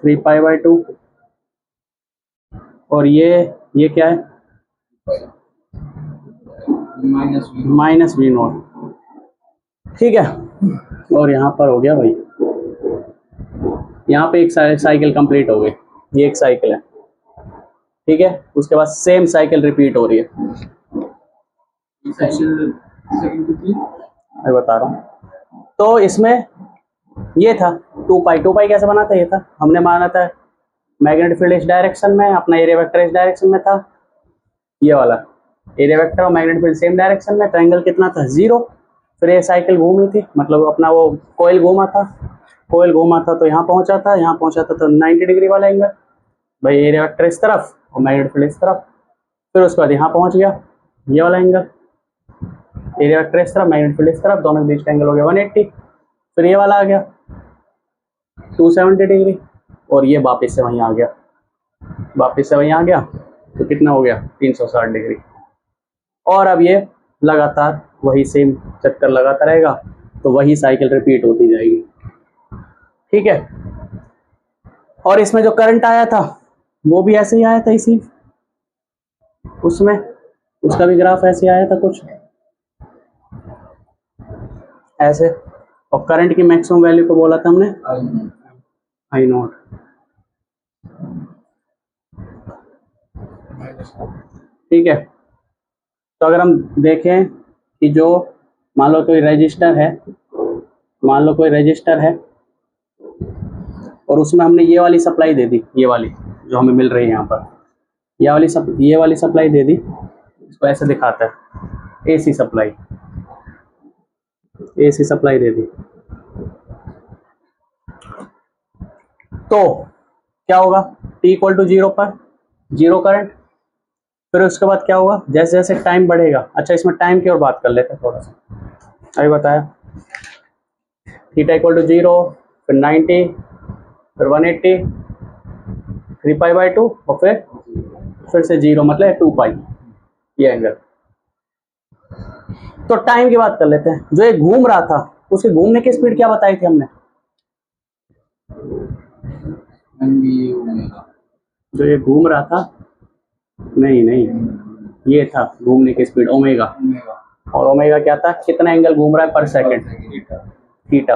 3π/2 और ये क्या है -v0, ठीक है। और यहाँ पर हो गया भाई, यहाँ पे एक साइकिल कंप्लीट हो गई, ये एक साइकिल है, ठीक है। उसके बाद सेम साइकिल रिपीट हो रही है, मैं बता रहा हूँ। तो इसमें ये था 2π कैसे बना था, ये था हमने माना था मैग्नेटिक फील्ड इस डायरेक्शन में, अपना एरिया वेक्टर इस डायरेक्शन में था, ये वाला एरिया वेक्टर और मैग्नेटिक फील्ड सेम डायरेक्शन में, तो एंगल कितना था 0। फिर ये साइकिल घूमी थी, मतलब अपना वो कोयल घूमा था तो यहाँ पहुंचा था तो 90 डिग्री वाला एंगल, भाई एरिया वेक्टर इस तरफ और मैग्नेटिक फील्ड इस तरफ। फिर उसके बाद यहाँ पहुंच गया ये वाला एंगल, एरिया वेक्टर इस तरफ मैग्नेटिक फील्ड इस तरफ, दोनों के बीच का एंगल हो गया 180। फिर ये वाला आ गया 270 डिग्री और ये वापस से वहीं आ गया, तो कितना हो गया 360 डिग्री। और अब ये लगातार वही सेम चक्कर लगाता रहेगा, तो वही साइकिल रिपीट होती जाएगी, ठीक है। और इसमें जो करंट आया था वो भी ऐसे ही आया था, इसी उसमें उसका भी ग्राफ ऐसे आया था कुछ ऐसे। और करंट की मैक्सिमम वैल्यू को बोला था हमने I0, ठीक है। तो अगर हम देखें कि जो मान लो कोई रजिस्टर है और उसमें हमने ये वाली सप्लाई दे दी, ये वाली जो हमें मिल रही है यहाँ पर, ये वाली सप्लाई दे दी, इसको ऐसे दिखाता है AC सप्लाई दे दी। तो क्या होगा t=0 पर 0 करंट। फिर उसके बाद क्या होगा, जैसे जैसे टाइम बढ़ेगा, अच्छा इसमें टाइम की और बात कर लेते हैं थोड़ा सा, अभी बताया θ=0, फिर 90, फिर 180, 3π/2 और फिर से 0, मतलब 2π ये एंगल। तो टाइम की बात कर लेते हैं, जो ये घूम रहा था उसके घूमने की स्पीड क्या बताई थी हमने, जो ये घूम रहा था, नहीं ये था घूमने की स्पीड ओमेगा, और ओमेगा क्या था, कितना एंगल घूम रहा है पर सेकंड, थीटा,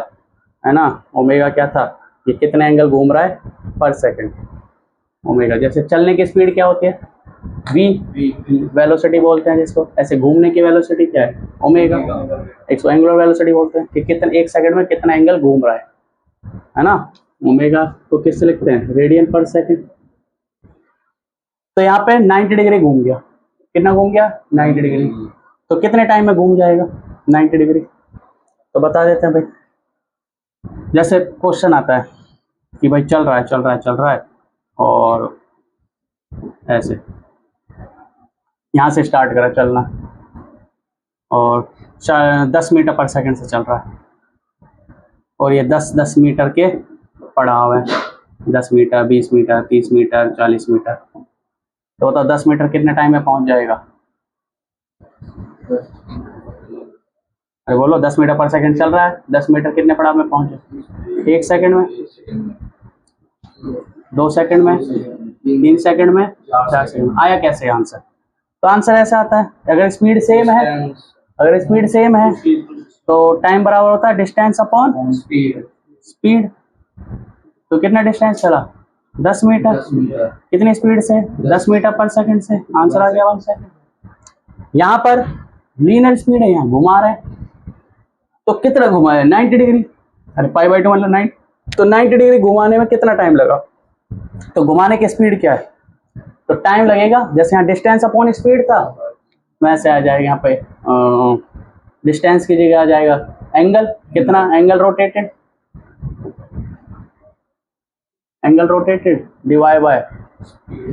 है ना। ओमेगा क्या था, ये कितना एंगल घूम रहा है पर सेकंड, ओमेगा। जैसे चलने की स्पीड क्या होती है v, वेलोसिटी बोलते हैं जिसको, ऐसे घूमने की वेलोसिटी क्या है ओमेगा, इसको एंगुलर वेलोसिटी बोलते हैं कि कितना एक सेकंड में कितना एंगल घूम रहा है ना। ओमेगा को किससे लिखते हैं, रेडियन पर सेकंड। तो यहाँ पे 90 डिग्री घूम गया, कितना घूम गया 90 डिग्री, तो कितने टाइम में घूम जाएगा 90 डिग्री, तो बता देते हैं भाई। जैसे क्वेश्चन आता है कि भाई चल रहा है और ऐसे यहाँ से स्टार्ट करा चलना और 10 मीटर पर सेकंड से चल रहा है, और ये 10 मीटर के पड़ाव है, 10 मीटर 20 मीटर 30 मीटर 40 मीटर। तो बताओ 10 मीटर कितने टाइम में पहुंच जाएगा, अरे बोलो 10 मीटर पर सेकंड चल रहा है, 10 मीटर कितने पड़ाव में पहुंचे, 1 सेकंड में, 2 सेकंड में, 3 सेकंड में, 4 सेकंड में। आया कैसे आंसर, तो आंसर ऐसा आता है, अगर स्पीड सेम है तो टाइम बराबर होता है डिस्टेंस अपॉन स्पीड। तो कितना डिस्टेंस चला 10 मीटर, कितनी स्पीड से 10 मीटर पर सेकंड से, आंसर आ गया 1 सेकंड। यहाँ पर लीनियर स्पीड है, यहाँ घुमा रहा है, तो कितना घुमा है 90 डिग्री, अरे π/2 मतलब 9, तो 90 डिग्री घुमाने में कितना टाइम लगा, तो घुमाने की स्पीड क्या है, तो टाइम लगेगा, जैसे यहाँ डिस्टेंस अपॉन स्पीड था वैसे आ जाएगा यहाँ पे डिस्टेंस की जगह आ जाएगा एंगल, कितना angle rotated divide by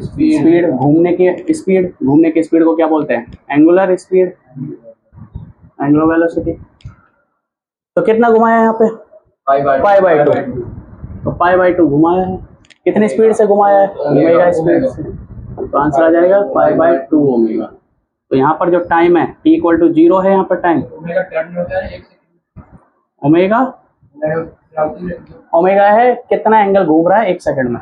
speed, घूमने की स्पीड को क्या बोलते हैं एंगुलर स्पीड, एंगुलर वेलोसिटी। तो कितना घुमाया यहाँ पे π/2, तो π/2 घुमाया है, कितनी स्पीड से घुमाया है ओमेगा स्पीड से, तो आंसर आ जाएगा π/2 ओमेगा। तो यहाँ पर जो टाइम है t=0 है, यहाँ पर टाइम ओमेगा ओमेगा है कितना एंगल घूम रहा है 1 सेकंड में।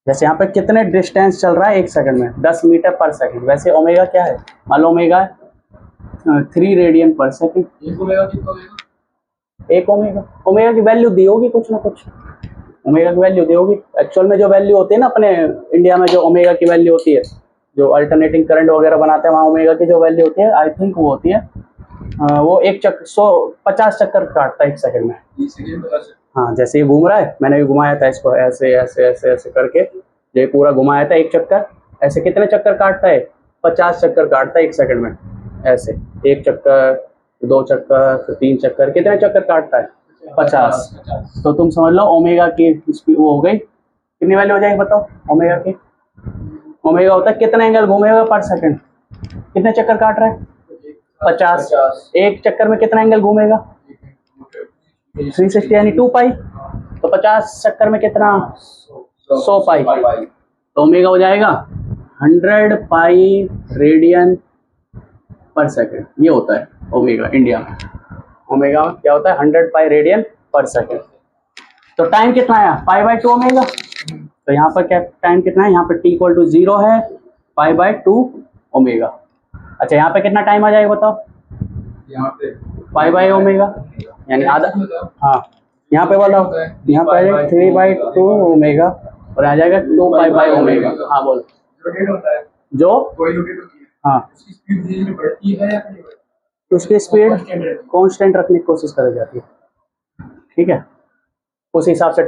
जैसे यहाँ पे कितने डिस्टेंस चल रहा है 1 सेकंड में, 10 मीटर पर सेकंड। वैसे ओमेगा क्या है, मान लो ओमेगा 3 रेडियन पर सेकंड। एक ओमेगा, ओमेगा की वैल्यू दी होगी कुछ ना कुछ, ओमेगा की वैल्यू दी होगी। एक्चुअल में जो वैल्यू होती है ना अपने इंडिया में, जो ओमेगा की वैल्यू होती है, जो अल्टरनेटिंग करंट वगैरह बनाते हैं वहाँ ओमेगा की जो वैल्यू होती है, आई थिंक वो होती है वो 50 चक्कर काटता है 1 सेकंड में। हाँ, जैसे ये घूम रहा है, मैंने भी घुमाया था इसको ऐसे ऐसे ऐसे ऐसे करके, ये पूरा घुमाया था 1 चक्कर। ऐसे कितने चक्कर काटता है, 50 चक्कर काटता है 1 सेकंड में। ऐसे 1 चक्कर, 2 चक्कर, फिर 3 चक्कर, कितने चक्कर काटता है, 50। तो तुम समझ लो ओमेगा की वो हो गई, कितनी वैल्यू हो जाएगी बताओ ओमेगा की। ओमेगा होता है कितना एंगल घूमेगा पर सेकंड, कितने चक्कर काट रहा है, 50। 1 चक्कर में कितना एंगल घूमेगा, 360 यानी 2 पाई। तो 50 चक्कर में कितना, 100 पाई। तो ओमेगा हो जाएगा 100 पाई रेडियन पर सेकंड। ये होता है ओमेगा इंडिया में। ओमेगा क्या होता है, 100 पाई रेडियन पर सेकंड। तो टाइम कितना आया, पाई/2 ओमेगा। तो यहाँ पर क्या टाइम कितना है, यहाँ पर t=0 है, पाई/2 ओमेगा। अच्छा, यहाँ पे कितना टाइम आ जाएगा बताओ, यहाँ पे पाई ओमेगा यानी आधा। हाँ, यहाँ पे बोलो, यहाँ पे आ जाएगा 3/2 ओमेगा और आ जाएगा 2 पाई ओमेगा। हाँ बोलो, जो हाँ उसकी स्पीड कांस्टेंट रखने की कोशिश करी जाती है, ठीक है, उस हिसाब से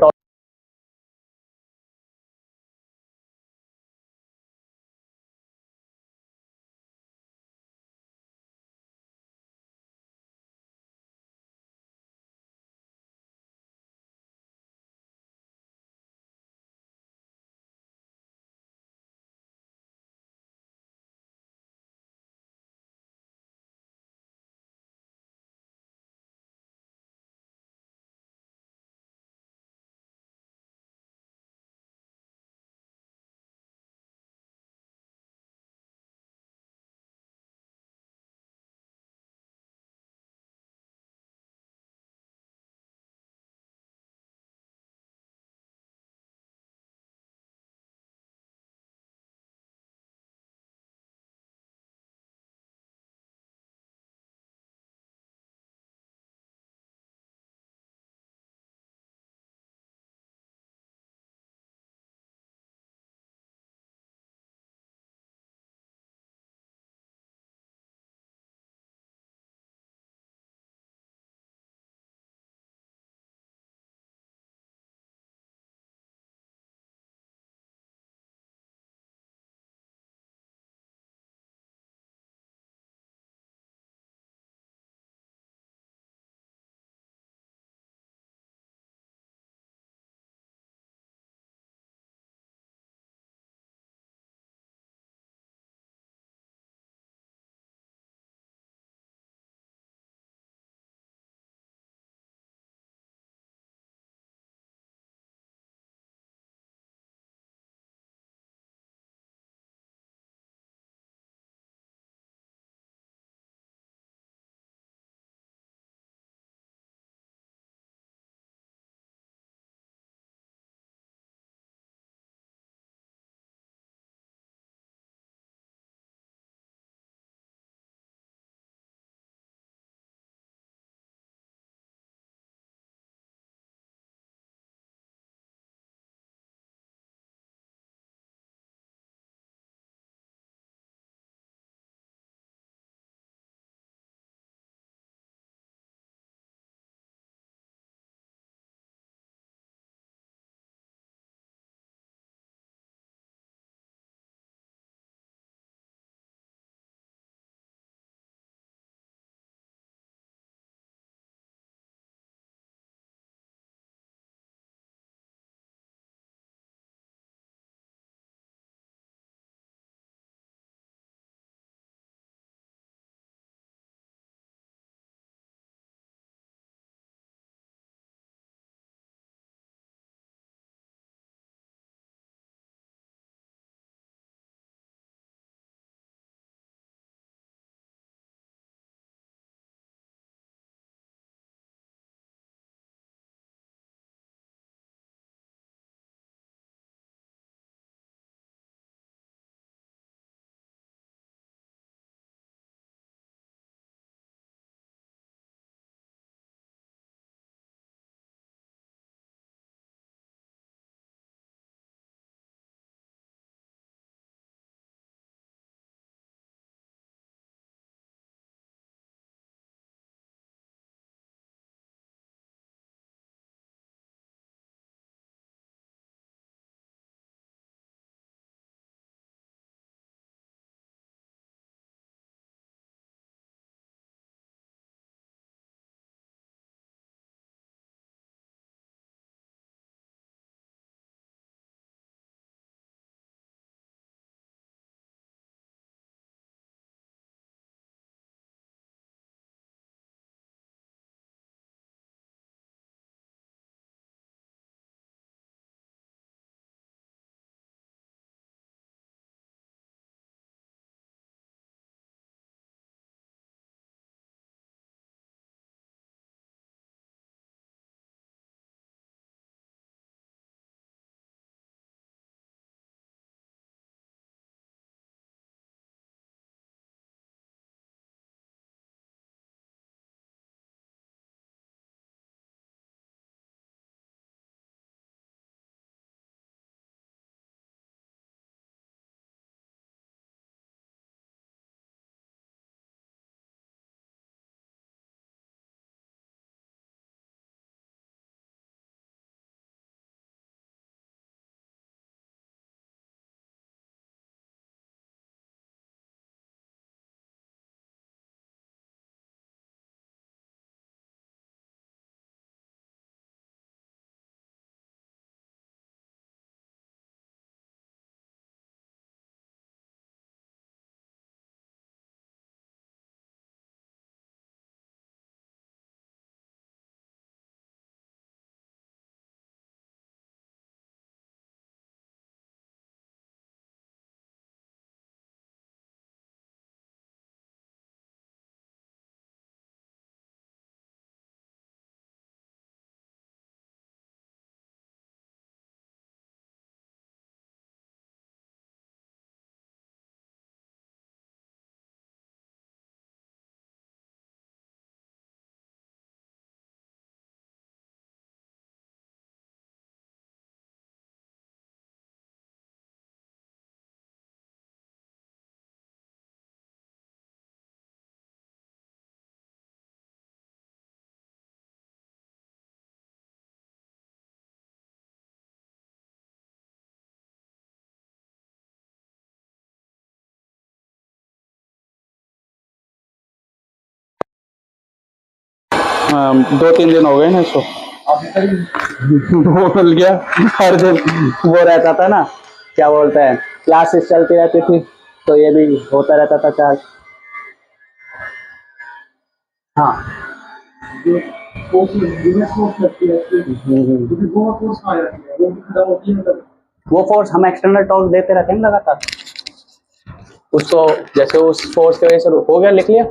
2-3 दिन हो गए ना इसको। वो मिल गया। हर दिन वो रहता था ना, क्या बोलते हैं, क्लासेस चलती रहती थी, तो ये भी होता रहता था चार्ज। हाँ। जो कोर्स बिजनेस कोर्स करती है क्योंकि वो कोर्स कहाँ जाती है, वो भी खत्म होती है मतलब। वो फोर्स हम एक्सटर्नल टॉर्क देते रहते हैं ना लगातार उसको, जैसे उस फोर्स की वजह से हो गया, लिख लिया।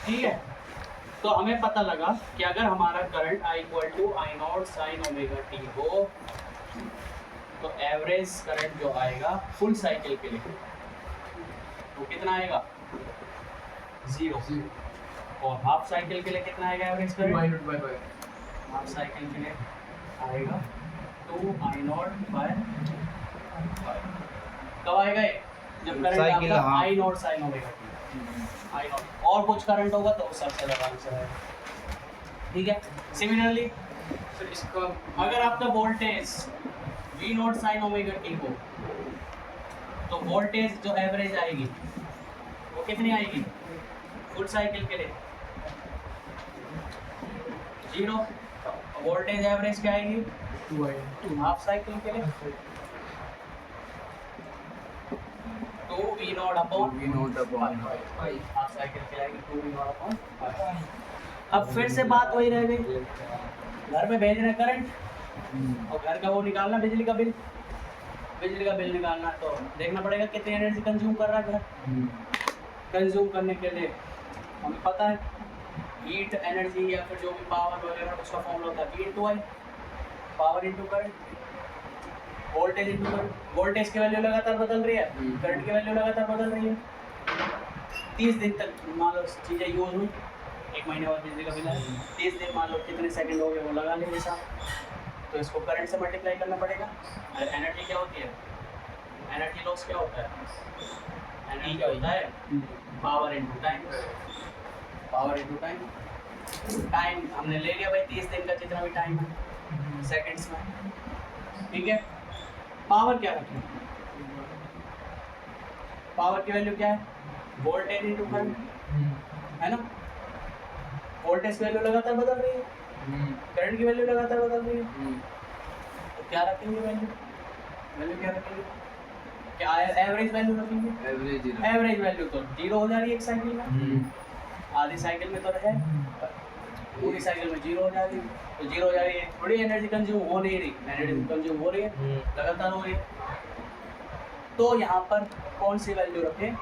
ठीक है। तो हमें पता लगा कि अगर हमारा current I equal to I naught sine omega t हो तो एवरेज करंट जो आएगा फुल साइकिल के लिए वो कितना आएगा 0 और हाफ साइकिल के लिए कितना आएगा एवरेज करंट हाफ साइकिल के लिए आएगा 2 आई नॉट बाय 5। कब आएगा ये जब करंट आपका I naught sine omega T I naught और कुछ करंट होगा तो उस सबसे ज़्यादा आंसर है। ठीक है। सिमिलरली तो इसका अगर आपका voltage V not sine omega t हो तो वोल्टेज जो एवरेज आएगी वो कितनी आएगी फुल साइकिल के लिए 0। वोल्टेज एवरेज क्या आएगी 2 हाफ साइकिल के लिए 2 V naught upon half cycle के लिए 2 वी नॉट अपॉन 5। अब फिर से बात वही रह गई, घर में भेज रहे करंट और घर का वो निकालना बिजली का बिल निकालना, तो देखना पड़ेगा कितनी एनर्जी कंज्यूम कर रहा है घर। कंज्यूम करने के लिए हमें पता है हीट एनर्जी या फिर जो भी पावर वगैरह उसका फॉर्मूला होता है V into I, power into current, voltage into current. Voltage की वैल्यू लगातार बदल रही है, करंट की वैल्यू लगातार बदल रही है। 30 दिन तक मान लो चीज़ें यूज हुई, 1 महीने बाद बिजली का बिल है, 30 दिन मान लो कितने सेकंड हो गए वो लगा ले जैसा, तो इसको करंट से मल्टीप्लाई करना पड़ेगा। और एनर्जी क्या होती है, एनर्जी लॉस क्या होता है, एनर्जी क्या होता है power into time, power into time. Time हमने ले लिया भाई 30 दिन का जितना भी टाइम है सेकंड्स में, ठीक है। पावर क्या रखें, पावर की वैल्यू क्या है वोल्टेज इंटू करंट, है ना। वोल्टेज की वैल्यू लगातार बदल रही है, करंट की वैल्यू लगातार बदल रही है, तो क्या रखेंगे वैल्यू क्या रखेंगे, क्या एवरेज वैल्यू रखेंगे। एवरेज वैल्यू तो 0 हो जा रही है एक साइकिल में, आधी साइकिल में तो है, पूरी साइकिल में 0 हो जा रही है, तो 0 हो जा रही है, थोड़ी एनर्जी कंज्यूम हो नहीं रही, एनर्जी कंज्यूम हो रही है, लगातार हो रही है। तो यहाँ पर कौन सी वैल्यू रखें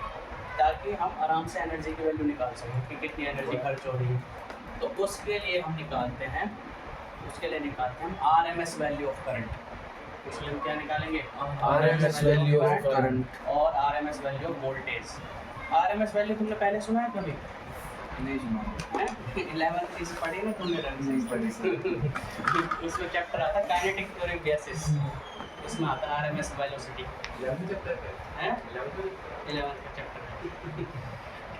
ताकि हम आराम से एनर्जी की वैल्यू निकाल सकें कि कितनी एनर्जी खर्च हो रही है। तो उसके लिए हम निकालते हैं, RMS वैल्यू ऑफ करंट। उसके लिए हम क्या निकालेंगे, RMS वैल्यू ऑफ करंट और RMS value of voltage. RMS value तुमने पहले सुना है कभी? नहीं सुना है 11th से पढ़ी ना तुमने, रन उसमें चैप्टर आता है काइनेटिक थ्योरी ऑफ गैसेस, उसमें आता है RMS वेलोसिटी, 11th चैप्टर है 11th का चैप्टर,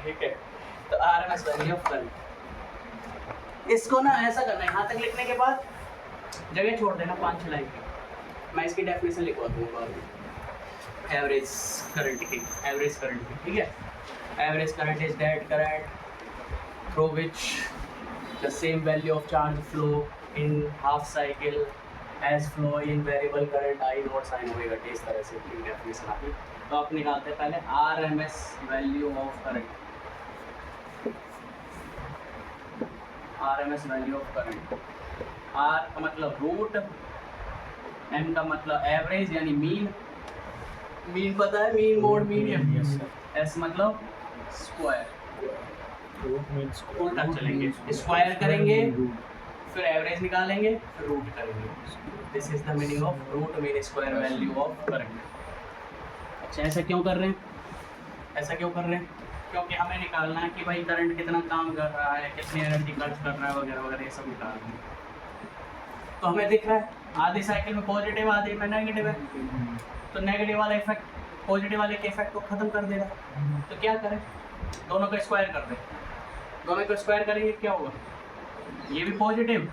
ठीक है। तो RMS वैल्यू ऑफ करंट, इसको ना ऐसा करना है, यहाँ तक लिखने के बाद जगह छोड़ देना 5 लाइन की, मैं इसकी डेफिनेशन लिखवा दूँगा एवरेज करंट की, ठीक है। Average current is that current through which the same value of charge flow in half cycle as flow in variable current I naught sin omega t। इस तरह से इसकी डेफिनेशन आती। तो आप निकालते हैं पहले RMS value of current, RMS value of current, R का मतलब रूट, M का मतलब एवरेज यानी मीन, मीन पता है मीन मोड मीडियम, S मतलब स्क्वायर, उल्टा चलेंगे, स्क्वायर करेंगे फिर एवरेज निकालेंगे फिर रूट करेंगे। This is the meaning of root mean square value of current. अच्छा ऐसा क्यों कर रहे हैं, क्योंकि हमें निकालना है कि भाई करंट कितना काम कर रहा है, कितनी एनर्जी खर्च कर रहा है वगैरह वगैरह, ये सब निकालना है। तो हमें दिख रहा है आधी साइकिल में पॉजिटिव आधी में नेगेटिव है, तो नेगेटिव वाला इफेक्ट पॉजिटिव वाले के इफेक्ट को ख़त्म कर देगा। तो क्या करें, दोनों का स्क्वायर कर दें, दोनों को स्क्वायर करेंगे क्या होगा, ये भी पॉजिटिव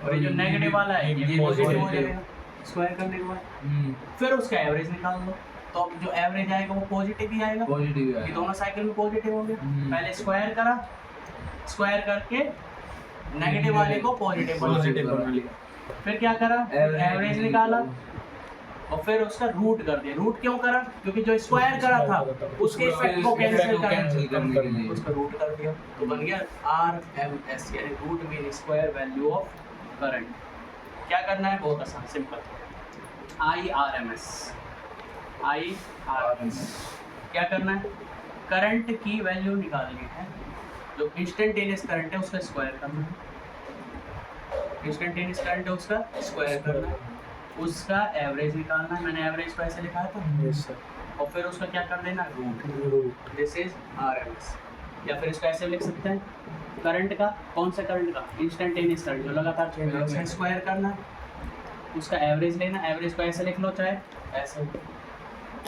और ये जो नेगेटिव वाला है ये पॉजिटिव हो जाएगा स्क्वायर करने के बाद। फिर उसका एवरेज निकाल दो, तो अब जो एवरेज आएगा वो पॉजिटिव ही आएगा, ये दोनों साइकिल में पॉजिटिव होंगे। पहले स्क्वायर करा, स्क्वायर करके नेगेटिव वाले को पॉजिटिव बना लिया, फिर क्या करा एवरेज निकाला और फिर उसका रूट कर दिया। रूट क्यों करा, क्योंकि जो स्क्वायर करा था उसके इफेक्ट को कैंसिल करने के लिए उसका रूट कर दिया, तो बन गया RMS यानी root mean square value of current. क्या करना है, बहुत आसान सिंपल, IRMS क्या करना है, करंट की वैल्यू निकालनी है जो इंस्टेंटेनियस करंट है उसका स्क्वायर करना है, इंस्टेंटेनियस करंट है उसका स्क्वायर करना है, उसका एवरेज निकालना है। मैंने एवरेज को ऐसे लिखा था, यस सर, और फिर उसका क्या कर देना, रूट। This is RMS। या फिर इसको ऐसे लिख सकते हैं, करंट का, कौन सा करंट का, इंस्टेंटेनियस करंट जो लगातार चेंज हो रहा है, उसका स्क्वायर करना है, उसका एवरेज लेना, एवरेज को ऐसे लिख लो, चाहे ऐसे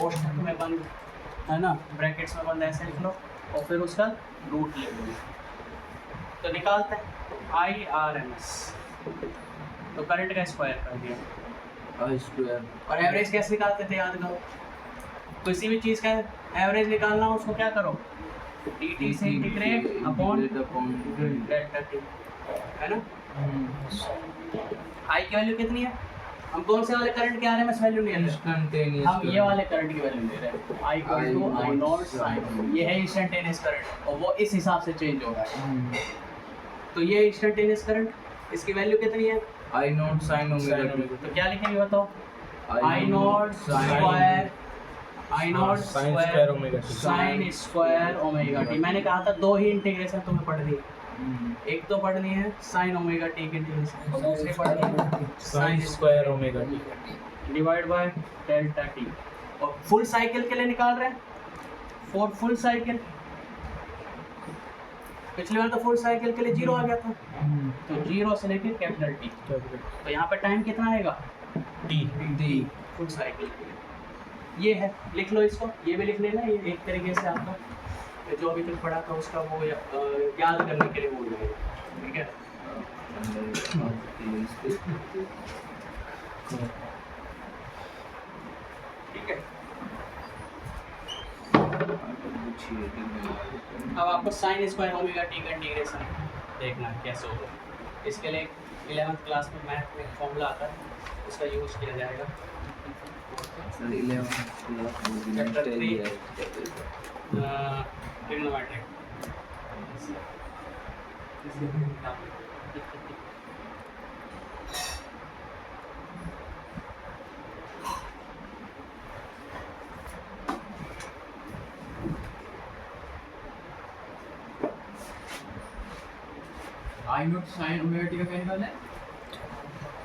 कोष्ठक में बंद है ना, ब्रैकेट्स में बंद ऐसे लिख लो, और फिर उसका रूट ले लो। तो निकालते हैं IRMS, तो करंट का स्क्वायर कर दिया, आई स्क्वायर और एवरेज कैसे निकालते थे याद करो, किसी भी चीज़ का एवरेज निकालना हो उसको क्या करो, dt से इंटीग्रेट अपॉन डेल्टा t, है ना। I की वैल्यू कितनी है, हम कौन से वाले करंट के RMS वैल्यू ले रहे हैं, इंस्टेंटेनियस हम ये वाले करंट की वैल्यू ले रहे हैं, I = I नॉट sin, ये है इंस्टेंटेनियस करंट, और वो इस हिसाब से चेंज होगा। तो ये इंस्टेंटेनियस करंट, इसकी वैल्यू कितनी है, आई नॉट साइन ओमेगा टी, तो क्या लिखेंगे बताओ, I not square, I not square omega T. Sign square omega T. मैंने कहा था दो ही इंटीग्रेशन तुम्हें पढ़नी है, एक तो पढ़नी है साइन ओमेगा टी की इंटीग्रेशन, और दूसरी पढ़नी है sign square omega T divide by delta T. और फुल साइकिल के लिए निकाल रहे हैं, फॉर फुल साइकिल, पिछली बार तो फुल साइकिल के लिए 0 आ गया था, तो 0 से लेकर कैपिटल टी, तो यहाँ पे टाइम कितना आएगा, टी फुल साइकिल के लिए। ये है, लिख लो इसको, ये भी लिख लेना, ये एक तरीके से आपका जो अभी तक पढ़ा था उसका वो याद करने के लिए बोल रहे हैं, ठीक है। ठीक है, अब आपको साइन स्क्वायर ओमेगा टी का इंटीग्रेशन देखना है कैसे होगा। इसके लिए 11th क्लास में मैथ में फॉर्मूला आता है, उसका यूज़ किया जाएगा। Sir 11 Chapter 3 trigonometry. आई नॉट साइन ओमेगा टी का क्या निकालना है,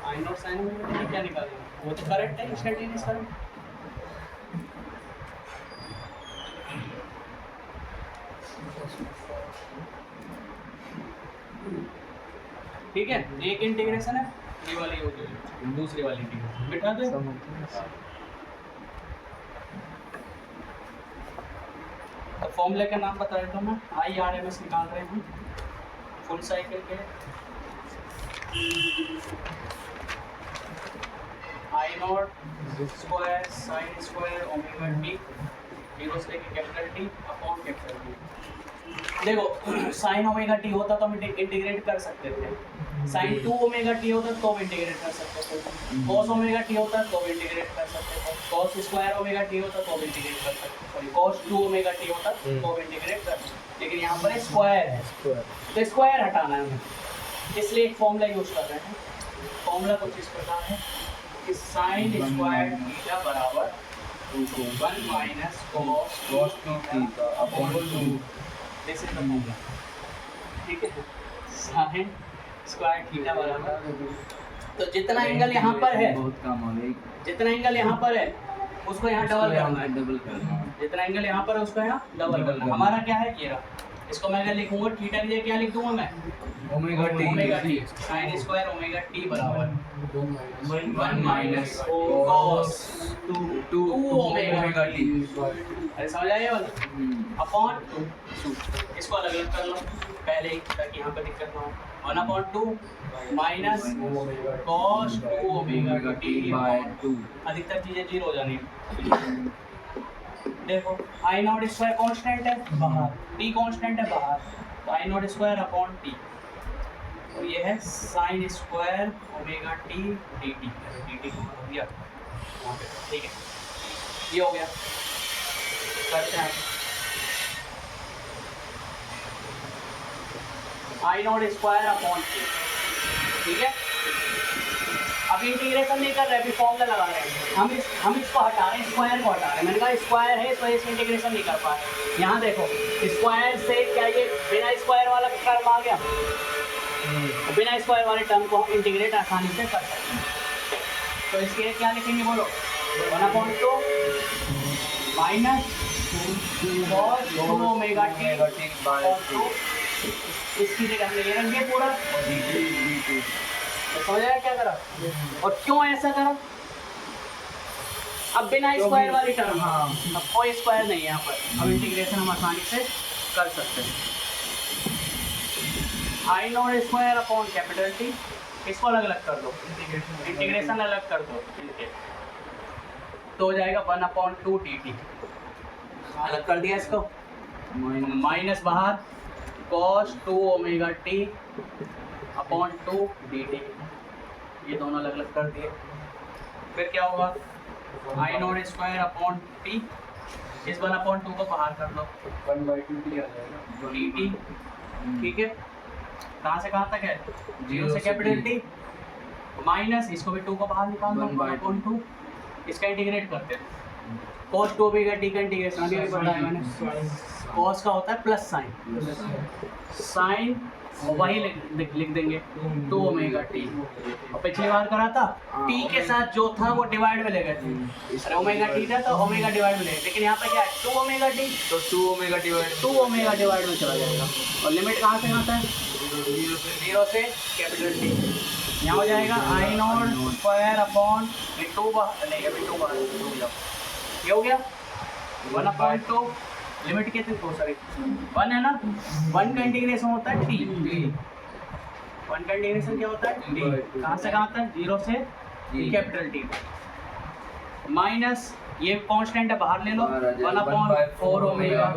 I not sine omega T क्या निकालेंगे, वो तो करंट है, इंस्टेंटेनियस करंट। ठीक है, एक इंटीग्रेशन है, ये वाली हो गई, दूसरी वाली इंटीग्रेशन बिठा दे। तो फॉर्मूले का नाम बता देता हूँ मैं, IRMS निकाल रहे हैं फुल साइकिल के, I not square sine square omega T 0 से लेकर capital T upon capital T. देखो साइन ओमेगा टी होता तो हम इंटीग्रेट कर सकते थे, साइन 2 ओमेगा टी होता तो भी इंटीग्रेट कर सकते थे, कॉस ओमेगा टी होता तो भी इंटीग्रेट कर सकते थे, कॉस स्क्वायर ओमेगा टी होता तो भी इंटीग्रेट कर सकते थे, सॉरी कॉस 2 ओमेगा टी होता तो भी इंटीग्रेट कर सकते, लेकिन यहाँ पर स्क्वायर है तो स्क्वायर हटाना है हमें, इसलिए एक फॉर्मूला यूज कर रहे हैं। फॉर्मूला कुछ इस प्रकार है कि साइन स्क्वायर थीटा बराबर 1 minus cos theta upon 2, this is the formula. ठीक है, साइन स्क्वायर थीटा बराबर, तो जितना एंगल यहाँ पर है, बहुत काम आ गई, जितना एंगल यहाँ पर है उसको यहाँ डबल करना है, डबल करना है, जितना एंगल यहाँ पर है उसको यहाँ डबल करना है। हमारा क्या है ये रहा, इसको मैं अगर लिखूंगा थीटा की जगह क्या लिख दूंगा मैं, omega T sign square omega T बराबर 1 माइनस cos 2 ओमेगा टी, अरे समझ आया वाला, अपॉन 2, इसको अलग अलग कर लो पहले ही ताकि यहाँ पर दिक्कत ना हो, 1/2 minus cos 2 omega t by 2, अधिकतर चीजें 0 हो जानी है। देखो आई नॉट स्क्वायर कांस्टेंट है बाहर, टी कांस्टेंट है बाहर, तो आई नॉट स्क्वायर अपॉन टी, और ये है sign square omega T D T, D T हो गया वहाँ पे, ठीक है ये हो गया। करते हैं I naught square upon T, ठीक है अब इंटीग्रेशन नहीं कर रहे, अभी फॉर्मूला लगा रहे हैं हम इसको हटा रहे हैं, स्क्वायर को हटा रहे हैं। मैंने कहा स्क्वायर है इस वजह से इंटीग्रेशन नहीं कर पा रहे। यहाँ देखो स्क्वायर से क्या ये बिना स्क्वायर वाला टर्म आ गया, तो बिना स्क्वायर वाले टर्म को हम इंटीग्रेट आसानी से कर सकते हैं। तो इसके लिए क्या लिखेंगे बोलो, 1/2 माइनस cos 2 ओमेगा टी और 2 इसकी जगह हमने ले लेंगे पूरा। तो समझ आया क्या करा और क्यों ऐसा करा। अब बिना स्क्वायर वाली टर्म, हाँ अब कोई स्क्वायर नहीं है यहाँ पर, अब इंटीग्रेशन हम आसानी से कर सकते हैं। I naught square upon capital T, इसको अलग अलग कर दो, इंटीग्रेशन अलग कर दो इनके, तो हो जाएगा 1/2 dt। अलग कर दिया इसको, माइनस बाहर cos 2 omega T upon 2 dt, ये दोनों अलग अलग कर दिए। फिर क्या होगा, आई नॉट स्क्वायर अपॉन टी, इस 1/2 को बाहर कर दो, 1/2 टी आ जाएगा dt। ठीक है, कहाँ से कहाँ तक है, 0 से कैपिटल टी, माइनस इसको भी 2 को बाहर निकाल दो, 1/2। इसका इंटीग्रेट करते हैं, cos 2 ओमेगा टी का इंटीग्रेशन अभी भी बताया मैंने, cos का होता है प्लस साइन वही लिख देंगे 2 ओमेगा टी। और पिछली बार करा था टी के साथ जो था वो डिवाइड में ले गए थे, अरे ओमेगा टी था तो ओमेगा डिवाइड में ले, लेकिन यहाँ पे क्या है 2 ओमेगा टी, तो 2 ओमेगा डिवाइड 2 ओमेगा डिवाइड में चला जाएगा। और लिमिट कहाँ से कहाँ है, 0 से कैपिटल टी। यहाँ हो जाएगा आई नॉट स्क्वायर अपॉन 2 नहीं अभी 2 बाहर, ये हो गया 1/2। लिमिट कितनी तो सॉरी 1 है ना, 1 का इंटीग्रेशन होता है टी, 1 का इंटीग्रेशन क्या होता है टी, कहाँ से कहाँ तक, 0 से कैपिटल टी, माइनस ये कांस्टेंट है बाहर ले लो, 1/4 ओमेगा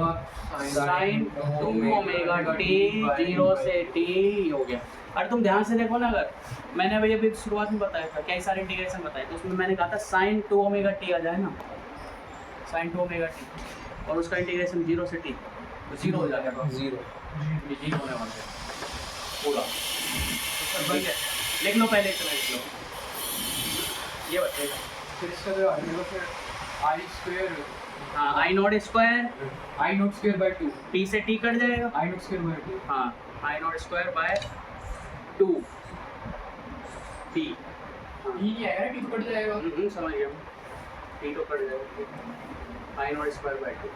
साइन 2 ओमेगा टी 0 से टी हो गया। अरे तुम ध्यान से देखो ना, अगर मैंने अभी शुरुआत में बताया था कई सारे इंटीग्रेशन बताए, तो उसमें मैंने कहा था साइन 2 ओमेगा टी आ जाए ना, साइन 2 ओमेगा टी और उसका इंटीग्रेशन 0 से टी, तो 0 हो जाएगा, 0 होने वाला है पूरा। ठीक है, लिख लो पहले, इतना लिख लो, ये बताएगा। फिर इसका जो आएगा फिर आई स्क्वायर, हाँ I naught square, I naught square by 2, T से टी कट जाएगा, आई नॉट स्क्वायर बाय 2, हाँ I naught square by 2 T, ये नहीं आएगा, टी कट जाएगा, समझ गया, टी तो कट जाएगा, आई नॉट स्क्वायर बाय 2।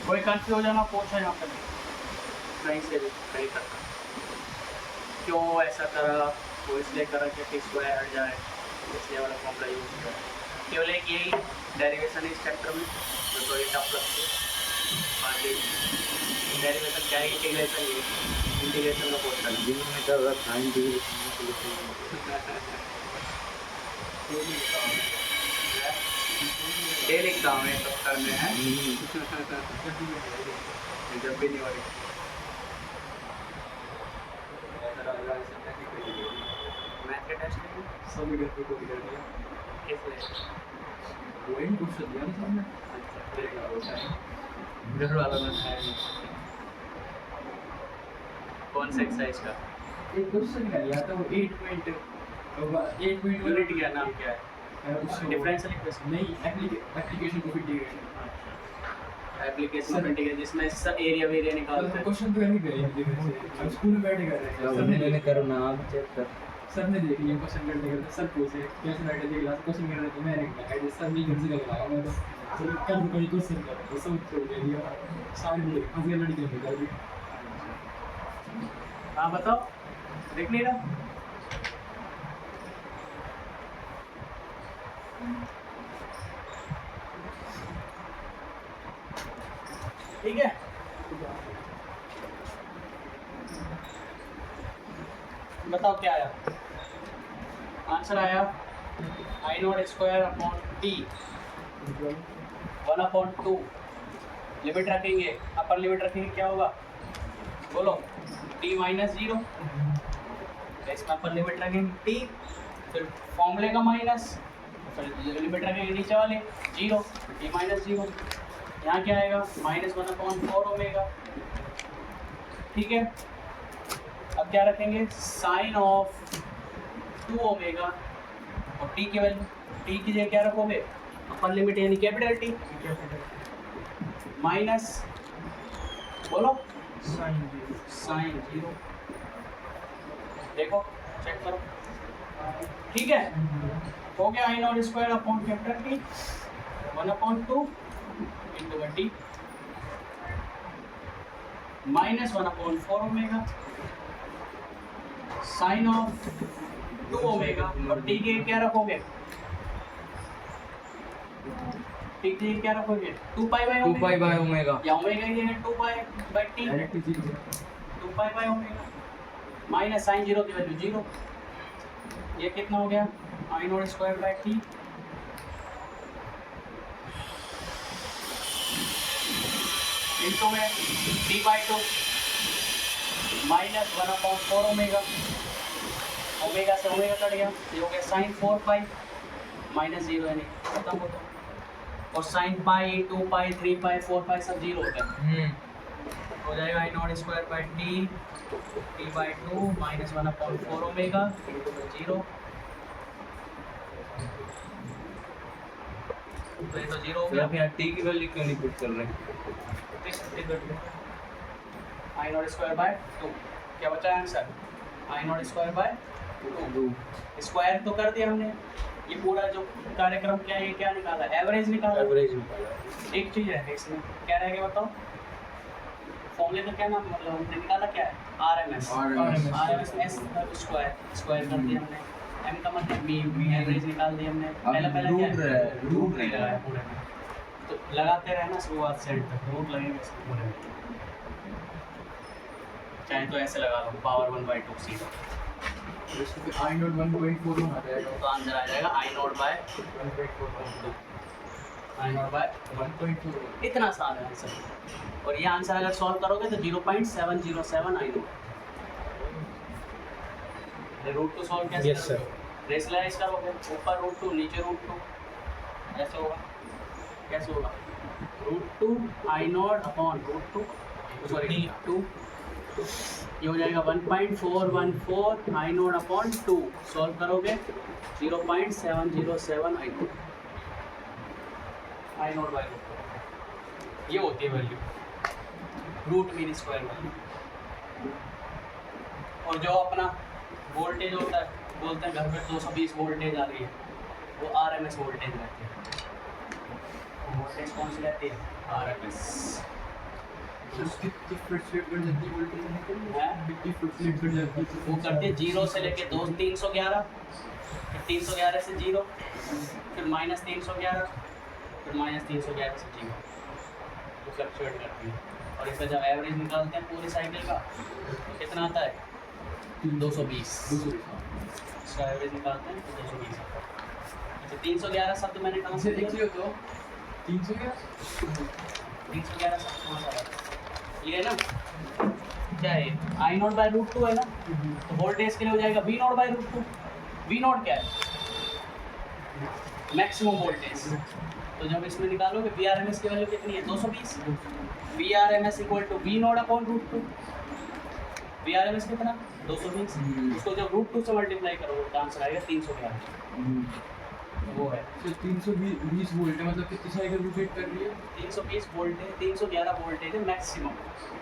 कोई कंफ्यूजन हो पूछो यहाँ पर, कहीं से भी कहीं तक, क्यों ऐसा करा, वो इसलिए करा कि टी स्क्वायर हट जाए, इसलिए वाला फॉर्मूला यूज किया। केवल एक यही डेरिवेशन है इस चैप्टर में जो थोड़ी टफ लगती है, बाकी डेरिवेशन क्या है, इंटीग्रेशन का पोर्शन ये लिखता हूँ, ये सब करने हैं जब भी नहीं हो रही मैथ के टेस्ट में सब घर पे कॉपी कर दिया, इसलिए वही क्वेश्चन दिया ना सबने, घर वालों ने खाया नहीं। कौन सा एक्सरसाइज का एक क्वेश्चन का लिया था वो 8 मिनट यूनिट क्या नाम क्या है, डिफरेंशियल इक्वेशन नहीं, एप्लीकेशन को फिट एप्लीकेशन ऑफ इंटीग्रेशन, जिसमें एरिया वेरिया निकालते हैं। क्वेश्चन तो नहीं करे, हम स्कूल में बैठे कर रहे थे, सर ने करो ना आप चेक कर, सर ने देख लिया क्वेश्चन करते करते, सर पूछे कैसे बैठे थे क्लास क्वेश्चन कर रहे थे, मैंने कहा सर नहीं घर से लगाया, मैं तो सर कल कोई क्वेश्चन कर रहा था, सब छोड़ दिया सारी मुझे फंस गया लड़की में कर दी। हाँ बताओ, देख नहीं रहा, ठीक है। बताओ क्या आया आंसर आया I naught square upon T 1/2 limit रखेंगे अपर लिमिट रखेंगे क्या होगा बोलो टी माइनस 0 इसका अपर लिमिट रखेंगे टी फिर फॉर्मूले का माइनस फिर लिमिट रखेंगे नीचे वाले 0 टी माइनस 0 यहाँ क्या आएगा -1/4 ओमेगा ठीक है अब क्या रखेंगे साइन ऑफ 2 ओमेगा और टी की वैल्यू टी की जगह क्या रखोगे अपर लिमिट यानी कैपिटल टी माइनस बोलो साइन 0 देखो चेक करो ठीक है हो गया I naught square upon capital T 1/2 into T -1/4 omega sine of 2 omega और टी के क्या रखोगे टी के क्या रखोगे 2 pi by 2 pi by omega या ओमेगा ये है 2 pi bye T 2 pi by omega minus sine 0 की वैल्यू 0 ये कितना हो गया I naught square by T into में टी बाई 2 -1/4 ओमेगा ओमेगा से ओमेगा कट गया ये हो गया साइन 4 पाई -0 यानी खत्म होता और साइन पाई 2 पाई 3 पाई 4 पाई सब 0 होता है हो जाएगा I naught square by T by 2 -1/4 omega 0 तो ये तो 0 हो फिर गया आप यहाँ टी की वैल्यू क्यों नहीं पुट कर रहे हैं आई नॉट स्क्वायर बाय 2 क्या बचा है answer I naught square by 2 square तो कर दिया हमने ये पूरा जो कार्यक्रम क्या है ये क्या निकाला एवरेज निकाला एवरेज एक चीज है इसमें क्या रह गया बताओ फॉर्मूले का क्या नाम मतलब हमने निकाला क्या है RMS RMS S square square कर दिया हमने एम का मतलब मीन एवरेज निकाल दिया हमने पहला क्या है रूट नहीं लगाया पूरे में तो लगाते रहना शुरुआत से एंड तक रूट लगेगा इसके पूरे में चाहे तो ऐसे लगा लो पावर 1/2 सीधा आई नॉट 1.4 आ जाएगा तो आंसर आ जाएगा आई नॉट बाय 1.4 इतना आसान है आंसर और ये आंसर अगर सॉल्व करोगे तो 0.707 आई नॉट रूट टू सॉल्व कैसे Yes, sir. रेशनलाइज करोगे ऊपर रूट 2 नीचे रूट 2 ऐसे होगा कैसे होगा root 2 I naught upon root 2 sorry 2 ये हो जाएगा 1.414 आई नोट अपॉन 2 सॉल्व करोगे 0.707 आई नोट बाई रूट ये होती है value root mean square value और जो अपना वोल्टेज होता है बोलते हैं घर पे 220 वोल्टेज आ रही है वो आरएमएस वोल्टेज रहती है वोल्टेज कौन सी रहती है आरएमएस वो करते 0 से लेके 311 फिर 311 से 0 फिर -311 फिर -311 से 0 वो फ्लक्चुएट करती है और इसका जब एवरेज निकालते हैं पूरी साइकिल का तो कितना आता है 220 इसका एवरेज निकालते हैं तो 220 आता है अच्छा 311 शब्द मैंने कहाँ से लिखा तो 311 शब्द कहाँ से आया ये है ना क्या है आई नॉट बाई रूट 2 है ना तो वोल्टेज के लिए हो जाएगा V naught by root 2 V naught क्या है मैक्सिमम वोल्टेज तो जब इसमें निकालोगे वी आर एम एस की वैल्यू कितनी है 220 V R M S equal to V naught upon root 2 V R M S कितना 220 उसको जब रूट 2 से मल्टीप्लाई करोगे तो आंसर आएगा 311 वो है तो 320 वोल्ट है मतलब कितनी साइकिल रोटेट कर रही है 320 वोल्ट है 311 वोल्टेज है मैक्सिमम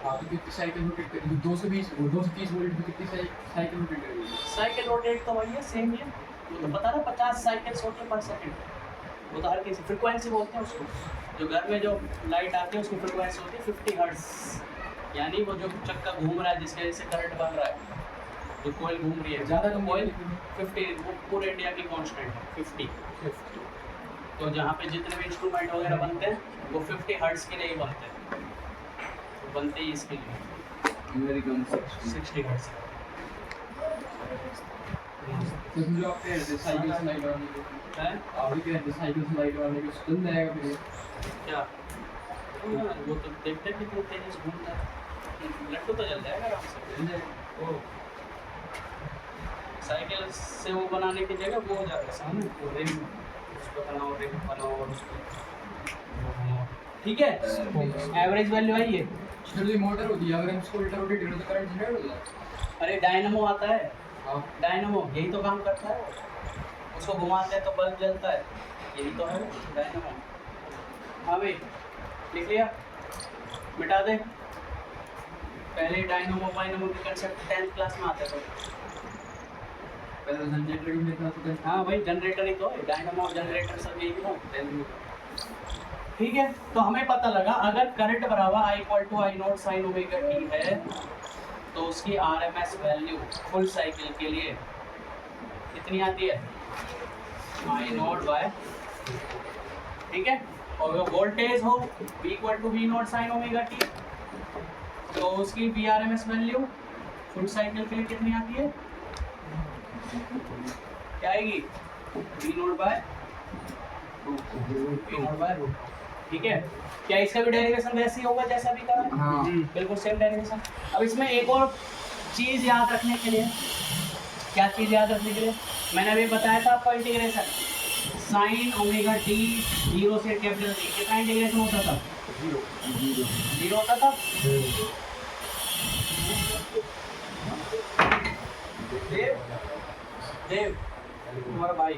हाँ तो कितनी साइकिल रोटेट कर रही है 230 वोल्ट में कितनी साइकिल रोटेट कर रही है साइकिल रोटेट तो वही है सेम ही है वो तो पता ना 50 साइकिल्स होती है पर सेकंड वो तो हर किसी फ्रिक्वेंसी बोलते हैं उसको जो घर में जो लाइट आती है उसकी फ्रिक्वेंसी होती है 50 हर्ट्ज यानी वो जो चक्का घूम रहा है जिसकी वजह से करंट बन रहा है जो कोयल घूम रही है ज़्यादा कोयल 50 वो पूरे इंडिया की कांस्टेंट है 50 तो जहाँ पे जितने भी इंस्ट्रूमेंट वगैरह बनते हैं वो 50 हर्ट्ज के लिए ही बनते हैं तो बनते ही इसके लिए अमेरिकन 60 हर्ट्ज तो जो आप कह रहे थे साइकिल स्लाइड वाले को, है आप भी कह रहे थे साइकिल स्लाइड वाले को सुन जाएगा फिर क्या वो तो देखते हैं कितनी तेजी से घूमता है, लट्टू तो जल जाएगा आराम से। चल जाएगा। ओ साइकिल से वो बनाने की जगह वो हो जाएगा सामने वो रिम, उसको बनाओ और उसको वो बनाओ। ठीक है, एवरेज वैल्यू आई है। छोटी मोटर होती है, अगर हम उसको उल्टा रोटेट करें तो करंट जनरेट होता है। अरे डायनामो आता है, हाँ डायनामो यही तो काम करता है, उसको घुमाते हैं तो बल्ब जलता है, यही तो है डायनामो। हाँ भाई लिख लिया, मिटा दे। पहले डायनामो वायनामो के कंसेप्ट 10th क्लास में आते थे। पहले जनरेटर भी देखा तो हाँ भाई जनरेटर ही तो है, डायनामो जनरेटर सब यही तो। ठीक है, तो हमें पता लगा अगर करंट बराबर I = I not sine omega T है तो उसकी RMS वैल्यू फुल साइकिल के लिए कितनी आती है, I नॉट बाय, ठीक है। और अगर वोल्टेज हो V = V not sine omega T तो उसकी VRMS वैल्यू फुल साइकिल के लिए कितनी आती है, क्या आएगी, V नॉट बाय रूट। ठीक है, क्या इसका भी डेरिवेशन वैसे ही होगा जैसा भी करा? हाँ बिल्कुल सेम डेरिवेशन। अब इसमें एक और चीज़ याद रखने के लिए, क्या चीज़ याद रखने के लिए, मैंने अभी बताया था आपको इंटीग्रेशन साइन ओमेगा टी 0 से कैपिटल टी, कितना इंटीग्रेशन होता था, 0 होता था। देव तुम्हारा भाई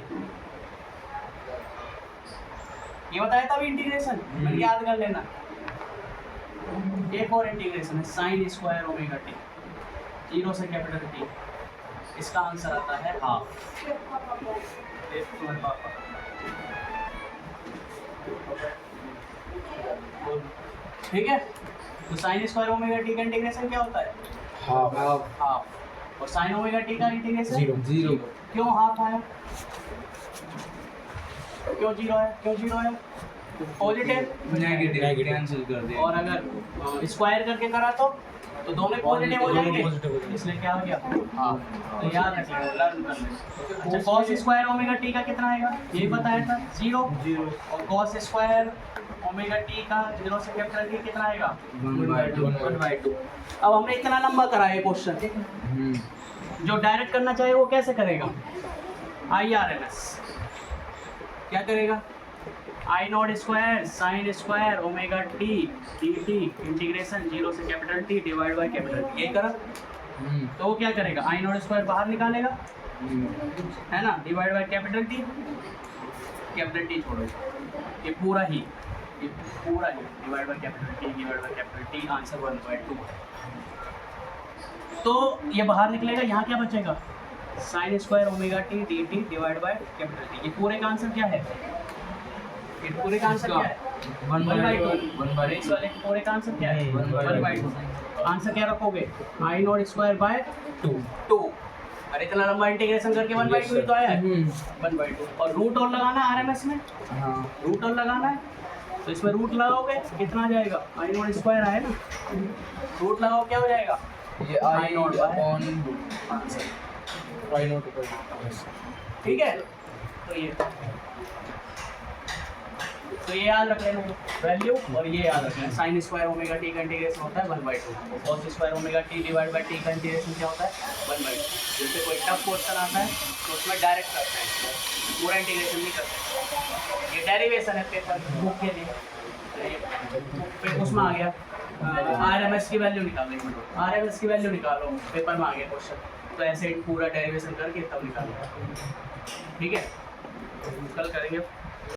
ये बताया था अभी इंटीग्रेशन, मैंने याद कर लेना। एक और इंटीग्रेशन है साइन स्क्वायर ओमेगा टी 0 से कैपिटल टी, इसका आंसर आता है हाफ। तुम्हारे पापा ठीक है, तो साइन स्क्वायर ओमेगा टी का इंटीग्रेशन क्या होता है, हाफ। और साइन ओमेगा टी का इंटीग्रेशन 0। क्यों हाफ आया, क्यों 0 है, क्यों 0 है, पॉजिटिव नेगेटिव कैंसिल कर दिया। और अगर स्क्वायर करके करा तो दोनों पॉजिटिव हो जाएंगे, इसलिए क्या हो गया हाफ। तो याद रखिए, लर्न कर लें। अच्छा cos स्क्वायर ओमेगा टी का कितना आएगा, यही बताया था 0, और cos स्क्वायर ओमेगा टी का 0 से कैपिटल टी कितना आएगा 1/2। अब हमने इतना लंबा करा है क्वेश्चन, जो डायरेक्ट करना चाहे वो कैसे करेगा, IRMS क्या करेगा, I not square sine square omega T D T integration 0 से capital T divide by capital T, यही करा। तो वो क्या करेगा, I नॉट स्क्वायर बाहर निकालेगा, है ना, डिवाइड बाय कैपिटल टी छोड़ो, ये पूरा ही divide by capital T answer 1/2। तो ये बाहर निकलेगा, यहाँ क्या बचेगा, sine square omega T D T divide by capital T. ये पूरे का आंसर क्या है, ये पूरे का आंसर क्या है 1/2। इस वाले के पूरे का आंसर क्या है 1/2। आंसर क्या रखोगे, I नॉट स्क्वायर बाय 2। अरे इतना लंबा इंटीग्रेशन करके 1/2 ही तो आया है 1/2। और रूट और लगाना है RMS में, रूट और लगाना है, तो इसमें रूट लगाओगे कितना आ जाएगा, I नॉट स्क्वायर आया ना, रूट लगाओ क्या हो जाएगा, ये I naught by answer I naught ठीक है। तो ये याद रख लेना वैल्यू, और ये याद रख लेना साइन स्क्वायर ओमेगा टी का इंटीग्रेशन होता है 1/2, और cos square omega T divide bye T का इंटीग्रेशन क्या होता है 1/2। जैसे कोई टफ क्वेश्चन आता है तो उसमें डायरेक्ट करते हैं, पूरा इंटीग्रेशन नहीं करते। ये डेरिवेशन है पेपर बुक के लिए, उसमें आ गया RMS की वैल्यू निकालो, RMS की वैल्यू निकालो, पेपर में आ गया क्वेश्चन, तो ऐसे पूरा डेरिवेशन करके तब निकालो। ठीक है, कल करेंगे।